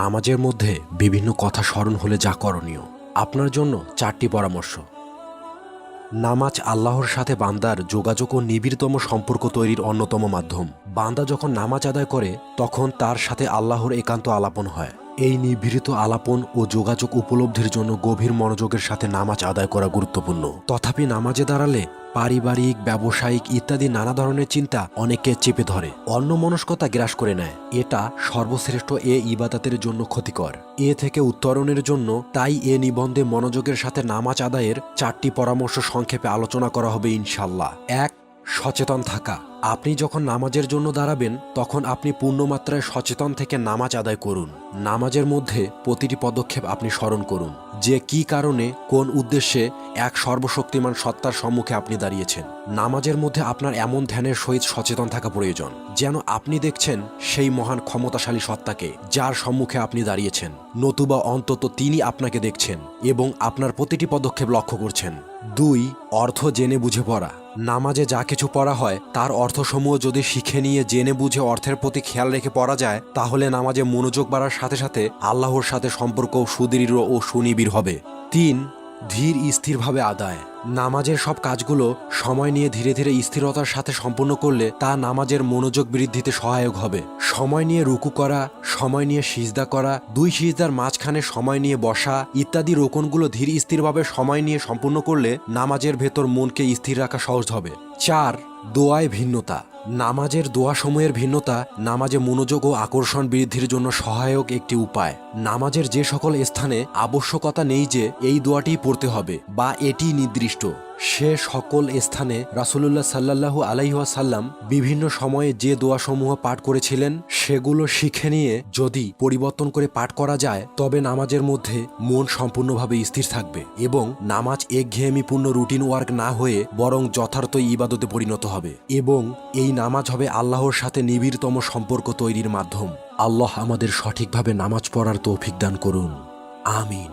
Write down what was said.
নামাজের মধ্যে বিভিন্ন কথা স্মরণ হলে যা করণীয়। আপনার জন্য 4টি পরামর্শ। নামাজ আল্লাহর সাথে বান্দার যোগাযোগ ও নিবিড়তম সম্পর্ক তৈরির অন্যতম মাধ্যম। বান্দা যখন নামাজ আদায় করে তখন তার সাথে আল্লাহর একান্ত আলাপন হয়। এই নিভৃত আলাপন ও যোগাযোগ উপলব্ধির জন্য গভীর মনোযোগের সাথে নামাজ আদায় করা গুরুত্বপূর্ণ। তথাপি নামাজে দাঁড়ালে পারিবারিক, ব্যবসায়িক ইত্যাদি নানা ধরনের চিন্তা অনেককে চেপে ধরে, অন্যমনস্কতা গ্রাস করে নেয়। এটা সর্বশ্রেষ্ঠ ইবাদতের জন্য ক্ষতিকর। থেকে উত্তরণের জন্য তাই নিবন্ধে মনোযোগের সাথে নামাজ আদায়ের 4টি পরামর্শ সংক্ষেপে আলোচনা করা হবে ইনশাল্লাহ। 1. সচেতন থাকা। আপনি যখন নামাজের জন্য দাঁড়াবেন তখন আপনি পূর্ণমাত্রায় সচেতন থেকে নামাজ আদায় করুন। নামাজের মধ্যে প্রতিটি পদক্ষেপ আপনি স্মরণ করুন যে কি কারণে, কোন উদ্দেশ্যে এক সর্বশক্তিমান সত্তার সম্মুখে আপনি দাঁড়িয়েছেন। নামাজের মধ্যে আপনার এমন ধ্যানের সহিত সচেতন থাকা প্রয়োজন যেন আপনি দেখছেন সেই মহান ক্ষমতাশালী সত্তাকে যার সম্মুখে আপনি দাঁড়িয়েছেন, নতুবা অন্তত তিনি আপনাকে দেখছেন এবং আপনার প্রতিটি পদক্ষেপ লক্ষ্য করছেন। 2. অর্থ জেনে বুঝে পড়া। নামাজে যা কিছু পড়া হয় তার অর্থসমূহ যদি শিখে নিয়ে জেনে বুঝে অর্থের প্রতি খেয়াল রেখে পড়া যায় তাহলে নামাজে মনোযোগ বাড়ার সাথে সাথে আল্লাহর সাথে সম্পর্ক সুদৃঢ় ও সুনিবিড় হবে। 3. ধীর স্থিরভাবে আদায়। নামাজের সব কাজগুলো সময় নিয়ে ধীরে ধীরে স্থিরতার সাথে সম্পন্ন করলে তা নামাজের মনোযোগ বৃদ্ধিতে সহায়ক হবে। সময় নিয়ে রুকু করা, সময় নিয়ে সিজদা করা, 2 সিজদার মাঝখানে সময় নিয়ে বসা ইত্যাদি রোকনগুলো ধীর স্থিরভাবে সময় নিয়ে সম্পূর্ণ করলে নামাজের ভেতর মনকে স্থির রাখা সহজ হবে। 4. দোয়ায় ভিন্নতা। নামাজের দোয়া সময়ের ভিন্নতা নামাজে মনোযোগ ও আকর্ষণ বৃদ্ধির জন্য সহায়ক একটি উপায়। নামাজের যে সকল স্থানে আবশ্যকতা নেই যে এই দোয়াটি পড়তে হবে বা এটি নির্দিষ্ট, সে সকল স্থানে রাসূলুল্লাহ সাল্লাল্লাহু আলাইহি ওয়াসাল্লাম বিভিন্ন সময়ে যে দোয়াসমূহ পাঠ করেছিলেন সেগুলো শিখে নিয়ে যদি পরিবর্তন করে পাঠ করা যায় তবে নামাজের মধ্যে মন সম্পূর্ণভাবে স্থির থাকবে এবং নামাজ একঘেয়েমিপূর্ণ রুটিন ওয়ার্ক না হয়ে বরং যথার্থ ইবাদতে পরিণত হবে এবং এই নামাজ হবে আল্লাহর সাথে নিবিড়তম সম্পর্ক তৈরির মাধ্যম। আল্লাহ আমাদের সঠিকভাবে নামাজ পড়ার তৌফিক দান করুন। আমিন।